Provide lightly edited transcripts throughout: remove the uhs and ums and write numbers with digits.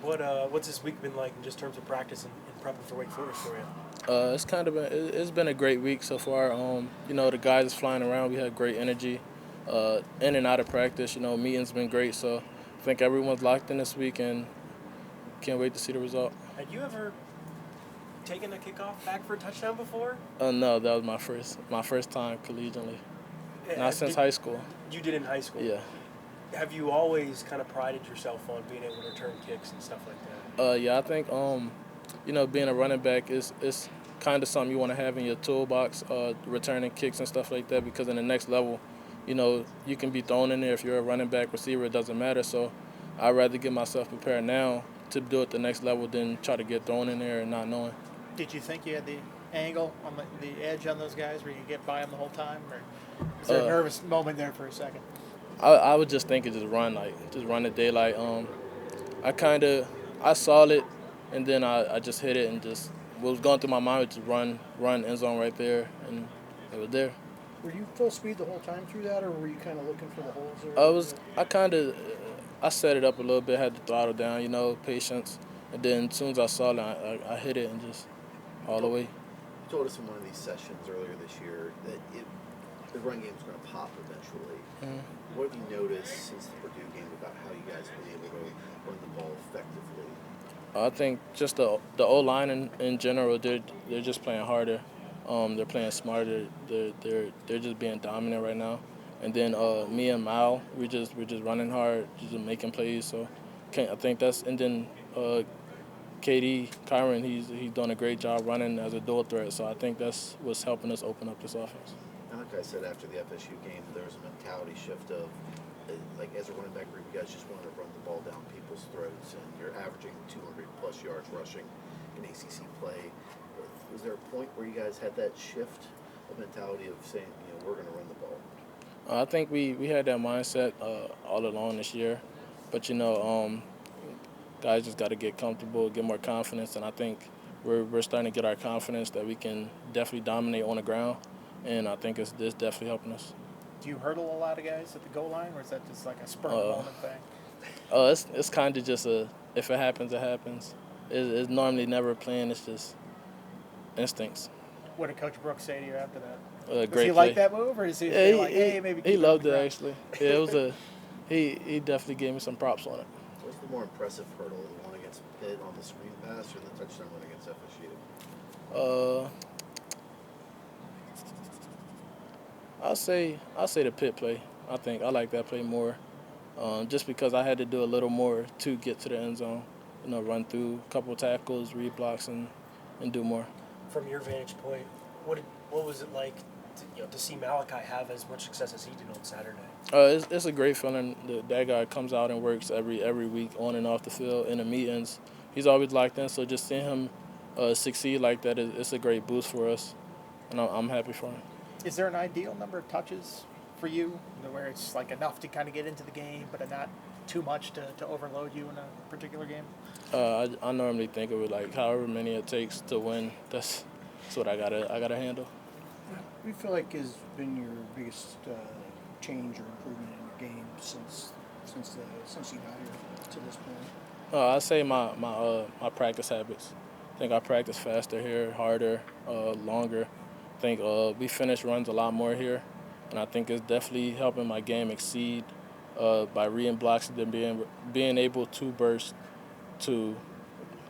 What's this week been like in just terms of practice and prepping for Wake Forest for you? It's been a great week so far. The guys is flying around. We had great energy, in and out of practice. Meetings been great. So I think everyone's locked in this week and can't wait to see the result. Had you ever taken a kickoff back for a touchdown before? No, that was my first time collegiately. Not since high school. You did in high school? Yeah. Have you always kind of prided yourself on being able to return kicks and stuff like that? Yeah, I think being a running back is kind of something you want to have in your toolbox, returning kicks and stuff like that. Because in the next level, you can be thrown in there if you're a running back, receiver. It doesn't matter. So I'd rather get myself prepared now to do it the next level than try to get thrown in there and not knowing. Did you think you had the angle on the edge on those guys where you could get by them the whole time, or was there a nervous moment there for a second? I would just think it just run the daylight. I saw it, and then I just hit it, and just what was going through my mind was just run end zone right there, and it was there. Were you full speed the whole time through that, or were you kind of looking for the holes? I set it up a little bit, had the throttle down, patience, and then as soon as I saw it, I hit it and just all the way. You told us in one of these sessions earlier this year that the run game's going to pop eventually. Mm-hmm. What have you noticed since the Purdue game about how you guys have been able to run the ball effectively? I think just the O-line in general, they're just playing harder. They're playing smarter. They're just being dominant right now. And then me and Mal, we're just running hard, just making plays. So I think that's, and then KD, Kyron, he's done a great job running as a dual threat. So I think that's what's helping us open up this offense. And like I said after the FSU game, there was a mentality shift of, like, as a running back group, you guys just want to run the ball down people's throats, and you're averaging 200-plus yards rushing in ACC play. Was there a point where you guys had that shift of mentality of saying, we're going to run the ball? I think we had that mindset all along this year. But, guys just got to get comfortable, get more confidence, and I think we're starting to get our confidence that we can definitely dominate on the ground, and I think it's definitely helping us. Do you hurdle a lot of guys at the goal line, or is that just like a spur of the moment thing? It's kind of just if it happens, it happens. It's normally never planned. It's just instincts. What did Coach Brooks say to you after that? Does he like that move, or does he feel like, hey, maybe keep he loved it, ground? actually. Yeah, it was he definitely gave me some props on it. What's the more impressive hurdle, the one against Pitt on the screen pass or the touchdown run against FSU? I'll say the Pitt play. I like that play more, just because I had to do a little more to get to the end zone. Run through a couple tackles, read blocks, and do more. From your vantage point, what was it like to see Malachi have as much success as he did on Saturday? It's a great feeling. That guy comes out and works every week on and off the field in the meetings. He's always locked in, so just seeing him succeed like that it's a great boost for us, and I'm happy for him. Is there an ideal number of touches for you, where it's like enough to kind of get into the game, but not too much to overload you in a particular game? I normally think of it like however many it takes to win. That's what I gotta handle. What do you feel like has been your biggest change or improvement in your game since you got here to this point? I'd say my practice habits. I think I practice faster here, harder, longer. I think we finish runs a lot more here, and I think it's definitely helping my game exceed by reading blocks and then being able to burst to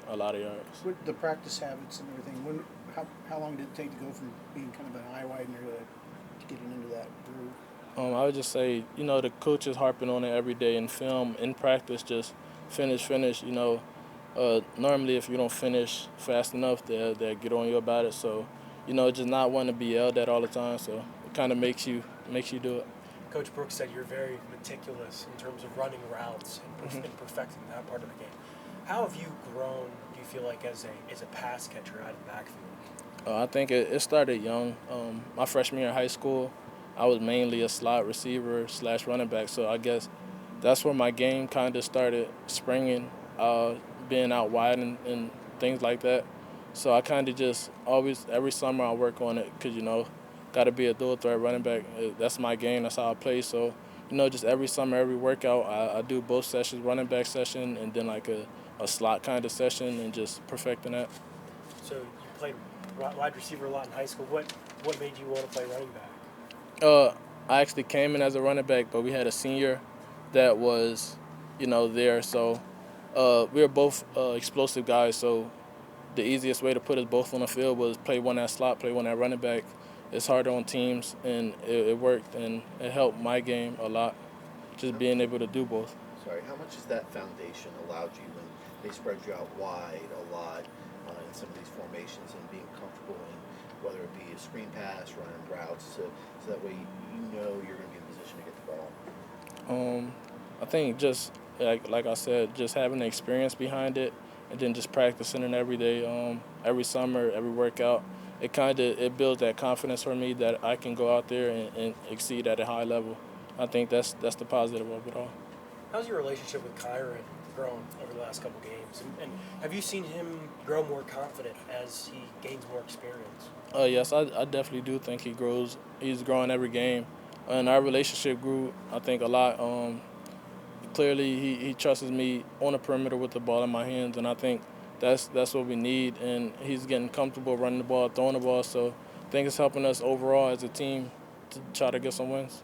a lot of yards. With the practice habits and everything, how long did it take to go from being kind of an eye widener to getting into that groove? I would just say, the coach is harping on it every day in film, in practice, just finish. Normally if you don't finish fast enough, they'll get on you about it. So, just not wanting to be yelled at all the time. So it kind of makes you do it. Coach Brooks said you're very meticulous in terms of running routes and perfecting that part of the game. How have you grown, do you feel like, as a pass catcher out of the backfield? I think it started young. My freshman year in high school, I was mainly a slot receiver / running back. So I guess that's where my game kind of started springing, being out wide and things like that. So I kind of just always, every summer I work on it because, got to be a dual threat running back. That's my game. That's how I play. So, just every summer, every workout, I do both sessions, running back session and then like a slot kind of session, and just perfecting that. So you played wide receiver a lot in high school. What made you want to play running back? I actually came in as a running back, but we had a senior that was, there. So we were both explosive guys. So the easiest way to put us both on the field was play one at slot, play one at running back. It's harder on teams, and it worked, and it helped my game a lot, just being able to do both. Sorry, how much has that foundation allowed you when they spread you out wide a lot in some of these formations and being comfortable in whether it be a screen pass, running routes, so that way you know you're going to be in position to get the ball? I think just like I said, just having the experience behind it, and then just practicing it every day, every summer, every workout. It builds that confidence for me that I can go out there and exceed at a high level. I think that's the positive of it all. How's your relationship with Kyron grown over the last couple games? And have you seen him grow more confident as he gains more experience? Yes, I definitely do think he grows. He's growing every game, and our relationship grew, I think, a lot. Clearly, he trusts me on the perimeter with the ball in my hands, and I think that's what we need. And he's getting comfortable running the ball, throwing the ball. So I think it's helping us overall as a team to try to get some wins.